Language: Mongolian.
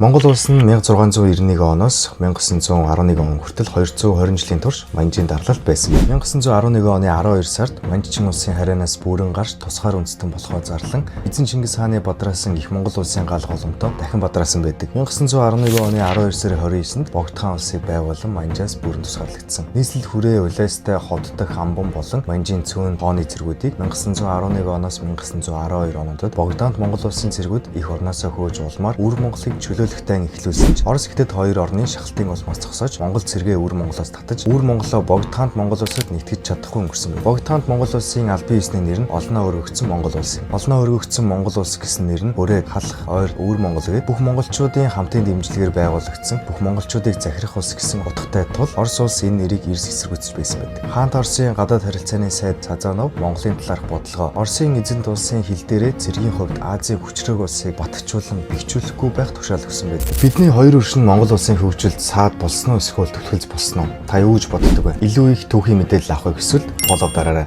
Монгол улс нь 1691 оноос 1911 он хүртэл 220 жилийн турш Манжийн дарлалт байсан. 1911 оны 12 сард Манжчин улсын хараанаас бүрэн гарч тусгаар үндэстэн болохоо зарлан эзэн Чингис хааны бодраасан их Монгол улсын гал голомтоо дахин бодраасан байдаг. 1911 оны 12 сарын 29-нд Богдхан улсыг байгуулан Манжаас бүрэн тусгаарлагдсан. Нийслэл хүрээ улайстай хот дахь амбан болон Манжийн цөөн хооны цэргүүдийг 1911 оноос 1912 онуудад Богдаанд Монгол улсын цэргүүд их орноосоо хөөж улмаар Өвөр Монголыг чөлөөлөхтэн эхлүүлсэн ч Орос Хятад хоёр орны шахалтын улмаас зогсоож Монгол цэргээ Өвөр Монголоос татаж Өвөр Монголоо Богдхаанд Монгол улсад нэгтгэж чадахгүй өнгөрсөн байна. Богдхаанд Монгол улсын албан ёсны нэр нь Олноо өргөгдсөн Монгол улс юм. Олноо өргөгдсөн Монгол улс гэсэн нэр нь бүрээд халах ойр Өвөр Монгол гээд бүх монголчуудын хамтын дэмжлэгээр байгуулагдсан бүх монголчуудыг захирах улс гэсэн утгатай тул Орос улс энэ нэрийг эрс эсэргүүцэж байсан байдаг. Хаант Оросын гадаад харилцааны сайд Цазанов Монголын талаарх бодлогоо Оросын эзэнт улсын хил дээрээ цэргийн хувьд Азийн хүчрэг улсыг батгчуулан бэхжүүлэхгүй байх тушаал өгсөн байдаг. Бидний хоёр өршин Монгол улсын хөгжилд саад болсон уу эсвэл түлхэлж болсон уу? Та юу гэж боддог вэ? Илүү их түүхийн мэдээлэл авахыг хүсвэл фоллоу дараарай.